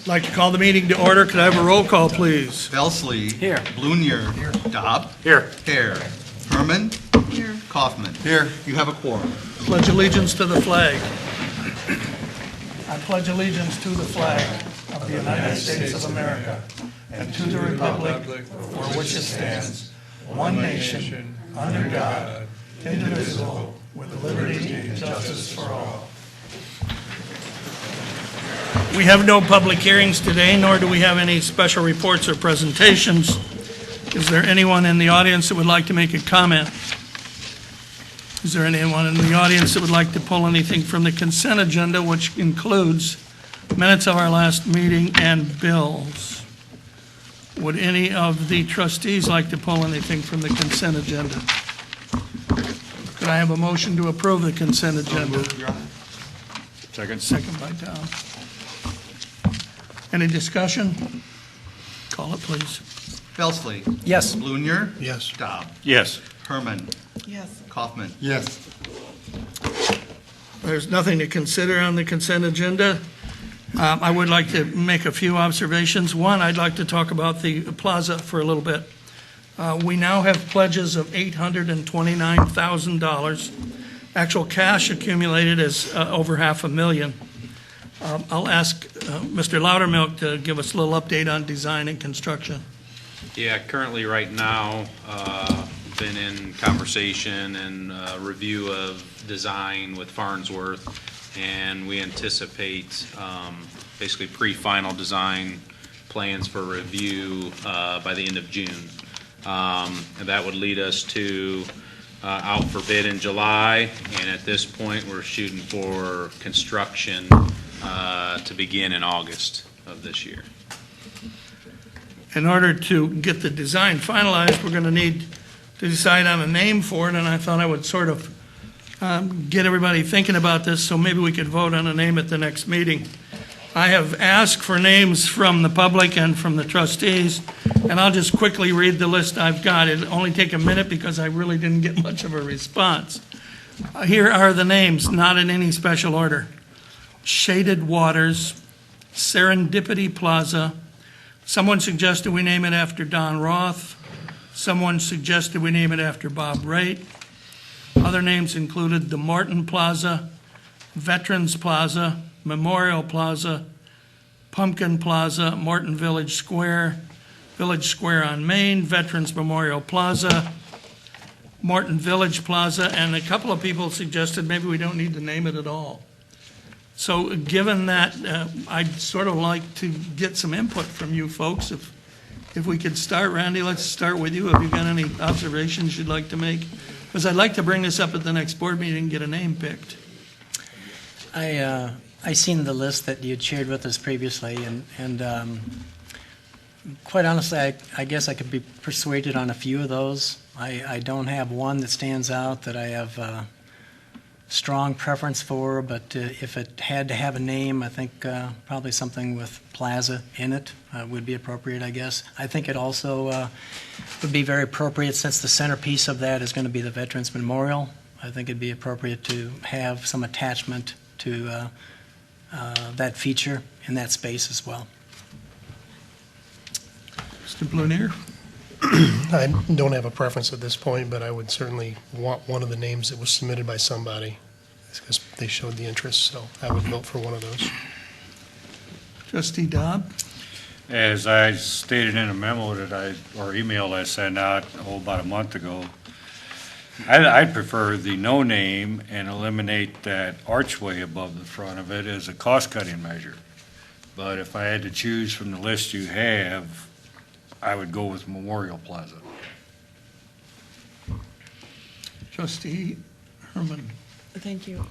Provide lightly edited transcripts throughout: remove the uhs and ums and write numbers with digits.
I'd like to call the meeting to order. Could I have a roll call, please? Belsley. Here. Blunier. Here. Dobb. Here. Hare. Herman. Here. Kaufman. Here. You have a quorum. Pledge allegiance to the flag. I pledge allegiance to the flag of the United States of America and to the republic for which it stands, one nation, under God, indivisible, with liberty and justice for all. We have no public hearings today, nor do we have any special reports or presentations. Is there anyone in the audience that would like to make a comment? Is there anyone in the audience that would like to pull anything from the consent agenda, which includes minutes of our last meeting and bills? Would any of the trustees like to pull anything from the consent agenda? Could I have a motion to approve the consent agenda? Second. Second by Tom. Any discussion? Call it, please. Belsley. Yes. Blunier. Yes. Dobb. Yes. Herman. Yes. Kaufman. Yes. There's nothing to consider on the consent agenda. I would like to make a few observations. One, I'd like to talk about the plaza for a little bit. We now have pledges of $829,000. Actual cash accumulated is over $500,000. I'll ask Mr. Loudermilk to give us a little update on design and construction. Yeah, currently right now, been in conversation and review of design with Farnsworth, and we anticipate basically pre-final design plans for review by the end of June. And that would lead us to out for bid in July, and at this point, we're shooting for construction to begin in August of this year. In order to get the design finalized, we're going to need to decide on a name for it, and I thought I would sort of get everybody thinking about this, so maybe we could vote on a name at the next meeting. I have asked for names from the public and from the trustees, and I'll just quickly read the list I've got. It'll only take a minute because I really didn't get much of a response. Here are the names, not in any special order. Shaded Waters, Serendipity Plaza. Someone suggested we name it after Don Roth. Someone suggested we name it after Bob Wright. Other names included the Morton Plaza, Veterans Plaza, Memorial Plaza, Pumpkin Plaza, Morton Village Square on Main, Veterans Memorial Plaza, Morton Village Plaza, and a couple of people suggested maybe we don't need to name it at all. So given that, I'd sort of like to get some input from you folks. If we could start, Randy, let's start with you. Have you got any observations you'd like to make? Because I'd like to bring this up at the next board meeting and get a name picked. I seen the list that you had shared with us previously, and quite honestly, I guess I could be persuaded on a few of those. I don't have one that stands out that I have strong preference for, but if it had to have a name, I think probably something with plaza in it would be appropriate, I guess. I think it also would be very appropriate, since the centerpiece of that is going to be the Veterans Memorial. I think it'd be appropriate to have some attachment to that feature in that space as well. Mr. Blunier? I don't have a preference at this point, but I would certainly want one of the names that was submitted by somebody, because they showed the interest, so I would vote for one of those. Trustee Dobb? As I stated in a memo or email I sent out about a month ago, I'd prefer the no name and eliminate that archway above the front of it as a cost-cutting measure. But if I had to choose from the list you have, I would go with Memorial Plaza. Trustee Herman? Thank you.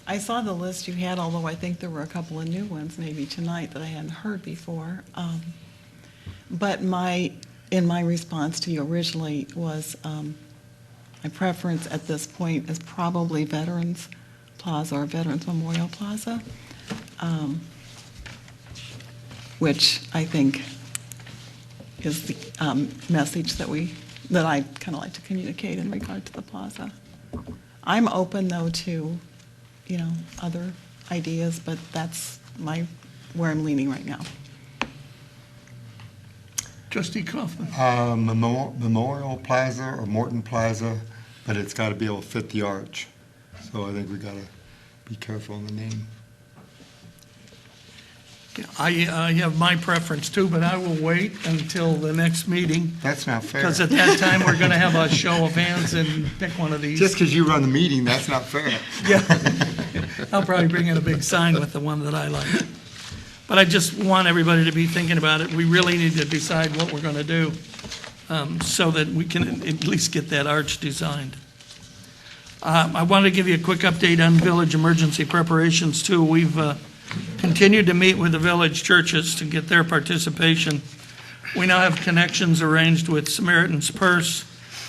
I saw the list you had, although I think there were a couple of new ones maybe tonight that I hadn't heard before. But in my response to you originally was my preference at this point is probably Veterans Plaza or Veterans Memorial Plaza, which I think is the message that I kind of like to communicate in regard to the plaza. I'm open, though, to, other ideas, but that's my where I'm leaning right now. Trustee Kaufman? Memorial Plaza or Morton Plaza, but it's got to be able to fit the arch. So I think we got to be careful on the name. I have my preference too, but I will wait until the next meeting, That's not fair. because at that time, we're going to have a show of hands and pick one of these. Just because you run the meeting, that's not fair. Yeah. I'll probably bring in a big sign with the one that I like. But I just want everybody to be thinking about it. We really need to decide what we're going to do so that we can at least get that arch designed. I want to give you a quick update on village emergency preparations too. We've continued to meet with the village churches to get their participation. We now have connections arranged with Samaritan's Purse,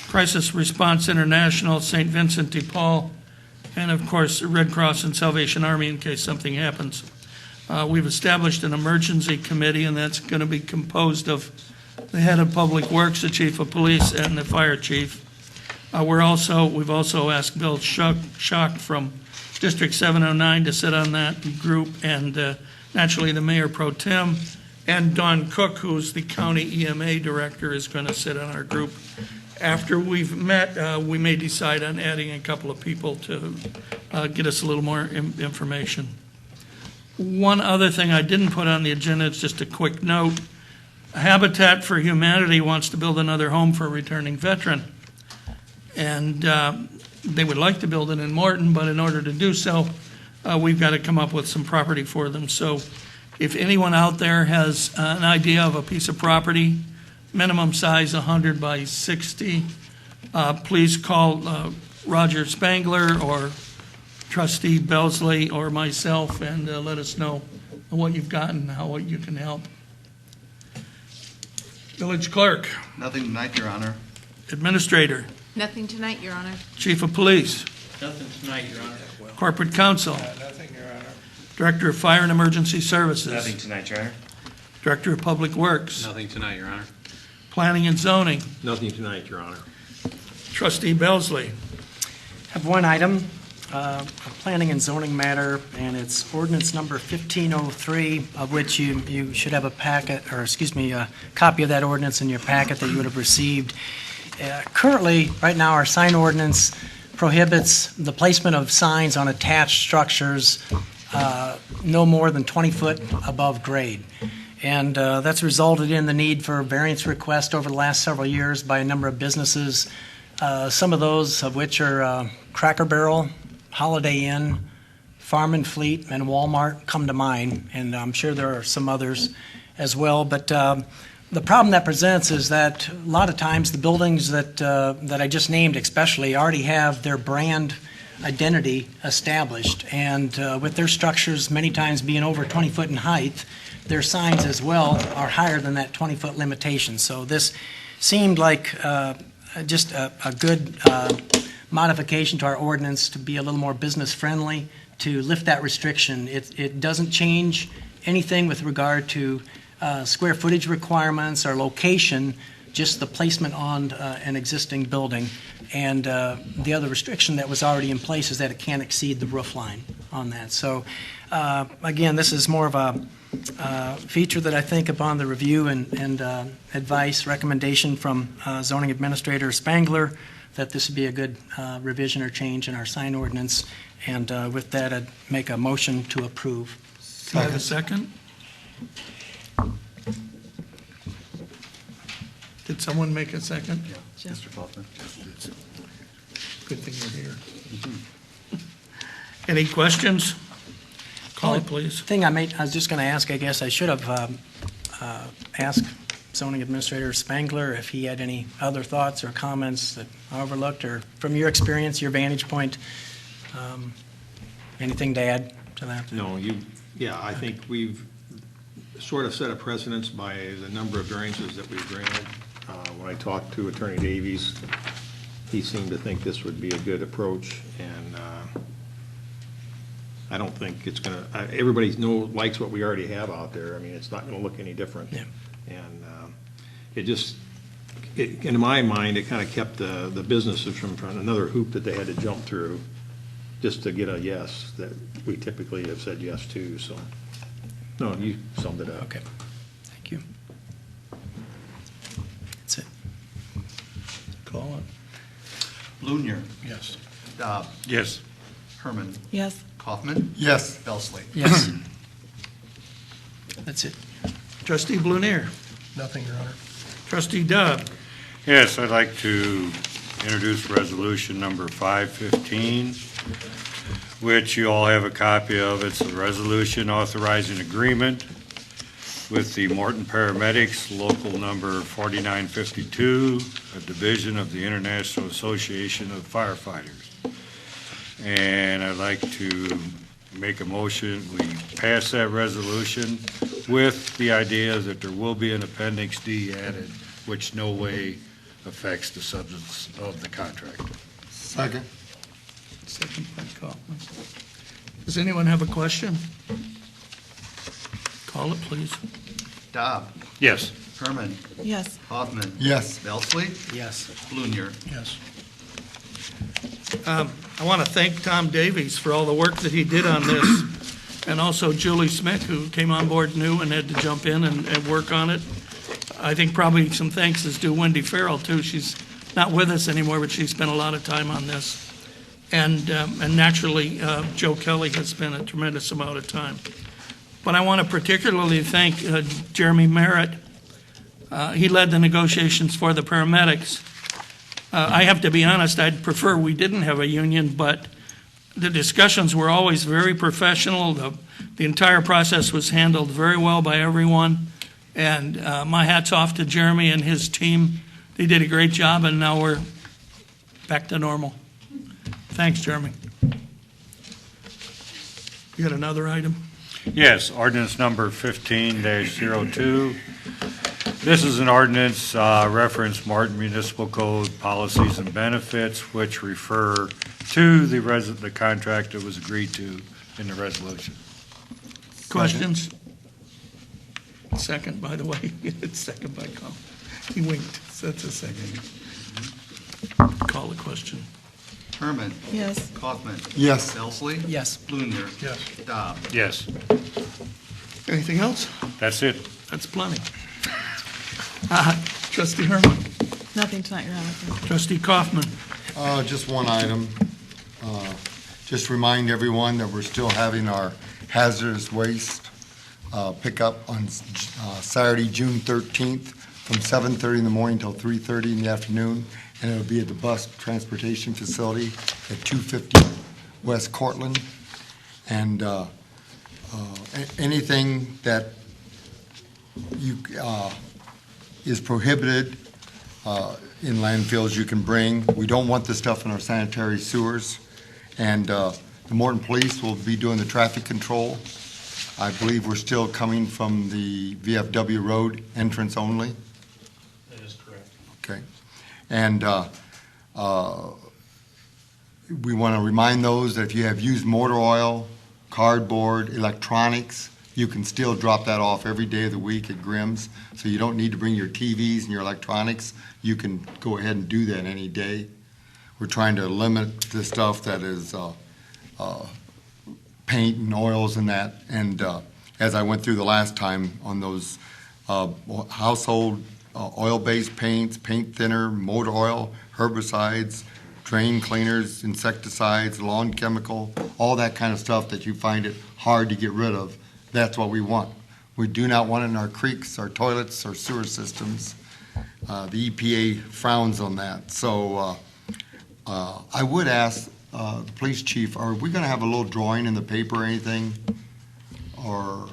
Crisis Response International, St. Vincent de Paul, and of course, Red Cross and Salvation Army in case something happens. We've established an emergency committee, and that's going to be composed of the head of Public Works, the chief of police, and the fire chief. We've also asked Bill Schock from District 709 to sit on that group, and naturally the Mayor Pro Tem, and Don Cook, who's the County EMA Director, is going to sit on our group. After we've met, we may decide on adding a couple of people to get us a little more information. One other thing I didn't put on the agenda is just a quick note. Habitat for Humanity wants to build another home for a returning veteran. And they would like to build it in Morton, but in order to do so, we've got to come up with some property for them. So if anyone out there has an idea of a piece of property, minimum size 100 by 60, please call Roger Spangler or Trustee Belsley or myself and let us know what you've got and how you can help. Village Clerk, Nothing tonight, Your Honor. Administrator, Nothing tonight, Your Honor. Chief of Police, Nothing tonight, Your Honor. Corporate Counsel, Nothing, Your Honor. Director of Fire and Emergency Services, Nothing tonight, Your Honor. Director of Public Works, Nothing tonight, Your Honor. Planning and Zoning, Nothing tonight, Your Honor. Trustee Belsley. Have one item, a planning and zoning matter, and it's ordinance number 1503, of which you should have a packet, or excuse me, a copy of that ordinance in your packet that you would have received. Currently, right now, our sign ordinance prohibits the placement of signs on attached structures no more than 20 foot above grade. And that's resulted in the need for variance requests over the last several years by a number of businesses, some of those of which are Cracker Barrel, Holiday Inn, Farm and Fleet, and Walmart come to mind, and I'm sure there are some others as well. But the problem that presents is that a lot of times the buildings that I just named especially already have their brand identity established, and with their structures many times being over 20 foot in height, their signs as well are higher than that 20-foot limitation. So this seemed like just a good modification to our ordinance to be a little more business-friendly, to lift that restriction. It doesn't change anything with regard to square footage requirements or location, just the placement on an existing building. And the other restriction that was already in place is that it can't exceed the roof line on that. So again, this is more of a feature that I think upon the review and advice, recommendation from zoning administrator Spangler, that this would be a good revision or change in our sign ordinance. And with that, I'd make a motion to approve. Do I have a second? Did someone make a second? Mr. Kaufman. Good thing you're here. Any questions? Call it, please. Thing I was just going to ask, I guess I should have asked zoning administrator Spangler if he had any other thoughts or comments that I overlooked, or from your experience, your vantage point, anything to add to that? No, I think we've sort of set a precedence by the number of variances that we've granted. When I talked to Attorney Davies, he seemed to think this would be a good approach, and I don't think it's going to, everybody likes what we already have out there. I mean, it's not going to look any different. Yeah. And in my mind, it kind of kept the businesses from another hoop that they had to jump through just to get a yes that we typically have said yes to, so. No, you summed it up. Okay, thank you. That's it. Call it. Blunier, Yes. Dobb, Yes. Herman, Yes, Kaufman, Yes, Belsley. Yes. That's it. Trustee Blunier. Nothing, Your Honor. Trustee Dodd. Yes, I'd like to introduce resolution number 515, which you all have a copy of. It's a resolution authorizing agreement with the Morton Paramedics, local number 4952, a division of the International Association of Firefighters. And I'd like to make a motion, we pass that resolution with the idea that there will be an Appendix D added, which no way affects the substance of the contract. second. Second by Kaufman. Does anyone have a question? Call it, please. Dobb, Yes. Herman, yes, Kaufman, Yes, Belsley, Yes. Blunier. Yes. I want to thank Tom Davies for all the work that he did on this, and also Julie Smith, who came on board new and had to jump in and work on it. I think probably some thanks is due Wendy Farrell, too. She's not with us anymore, but she spent a lot of time on this. And naturally, Joe Kelly has spent a tremendous amount of time. But I want to particularly thank Jeremy Merritt. He led the negotiations for the paramedics. I have to be honest, I'd prefer we didn't have a union, but the discussions were always very professional. The entire process was handled very well by everyone. And my hat's off to Jeremy and his team. They did a great job, and now we're back to normal. Thanks, Jeremy. You got another item? Yes, ordinance number 15-02. This is an ordinance reference Morton Municipal Code policies and benefits, which refer to the contract that was agreed to in the resolution. Questions? Second, by the way. It's second by Kaufman. He winked. So that's a second. Call the question. Herman, yes, Kaufman, yes, Belsley, Yes. Blunier. Yes. Dobb. Yes, Anything else? that's it. That's plenty. Trustee Herman. nothing tonight, Your Honor. Thank you. Trustee Kaufman. just one item. Just remind everyone that we're still having our hazardous waste pickup on Saturday, June 13th, from 7:30 in the morning till 3:30 in the afternoon, and it'll be at the bus transportation facility at 250 West Cortland. And anything that is prohibited in landfills you can bring. We don't want this stuff in our sanitary sewers. And the Morton Police will be doing the traffic control. I believe we're still coming from the VFW Road entrance only. That is correct. Okay. And we want to remind those that if you have used motor oil, cardboard, electronics, you can still drop that off every day of the week at Grimm's. So you don't need to bring your TVs and your electronics. You can go ahead and do that any day. We're trying to limit the stuff that is paint and oils and that. And as I went through the last time on those household oil-based paints, paint thinner, motor oil, herbicides, drain cleaners, insecticides, lawn chemical, all that kind of stuff that you find it hard to get rid of, that's what we want. We do not want it in our creeks, our toilets, our sewer systems. The EPA frowns on that. So I would ask the police chief, are we going to have a little drawing in the paper or anything? Or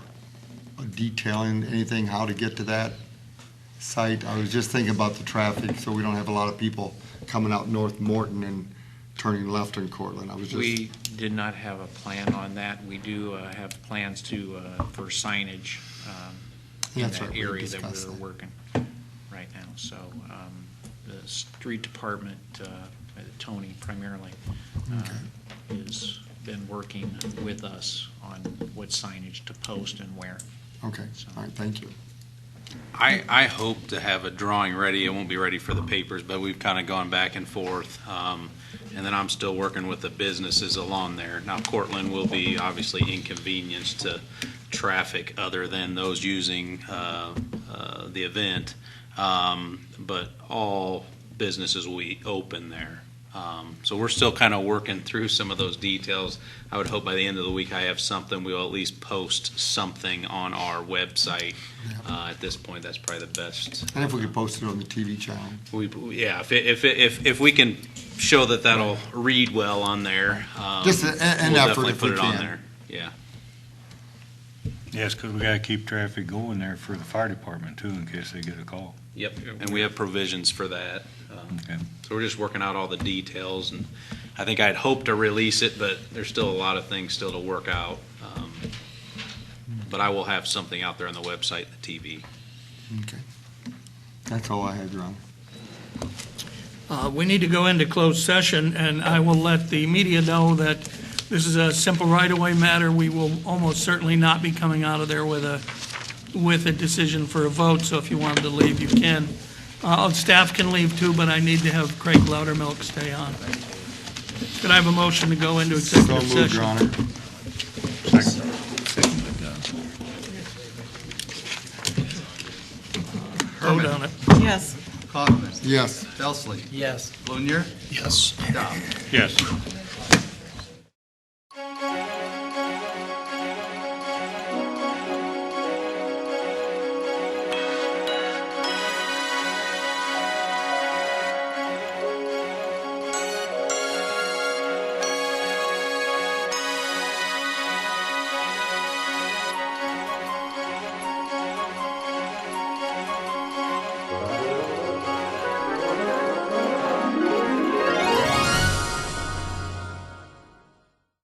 detailing anything, how to get to that site? I was just thinking about the traffic, so we don't have a lot of people coming out North Morton and turning left in Cortland. I was just, We did not have a plan on that. We do have plans for signage in That's that right, we area that discussed we're that. working right now. So the street department, Tony primarily, has been working with us on what signage to post and where. okay, all right, thank you. I hope to have a drawing ready. It won't be ready for the papers, but we've kind of gone back and forth. And then I'm still working with the businesses along there. Now, Cortland will be obviously inconvenienced to traffic other than those using the event. But all businesses will be open there. So we're still kind of working through some of those details. I would hope by the end of the week I have something. We'll at least post something on our website. At this point, that's probably the best. And if we could post it on the TV channel. Yeah, if we can show that that'll read well on there, Just an we'll effort definitely if put we it on can. there. Yeah. Yes, because we got to keep traffic going there for the fire department too, in case they get a call. Yep. And we have provisions for that. Okay. So we're just working out all the details, and I think I'd hoped to release it, but there's still a lot of things still to work out. But I will have something out there on the website and the TV. Okay. That's all I had, Your Honor. We need to go into closed session, and I will let the media know that this is a simple right-of-way matter. We will almost certainly not be coming out of there with a decision for a vote, so if you wanted to leave, you can. Staff can leave too, but I need to have Craig Loudermilk stay on. Could I have a motion to go into So executive moved, session? Your Honor. Vote on it. Yes. Kaufman. Yes. Belsley. Yes. Blunier. Yes. Dobb. Yes.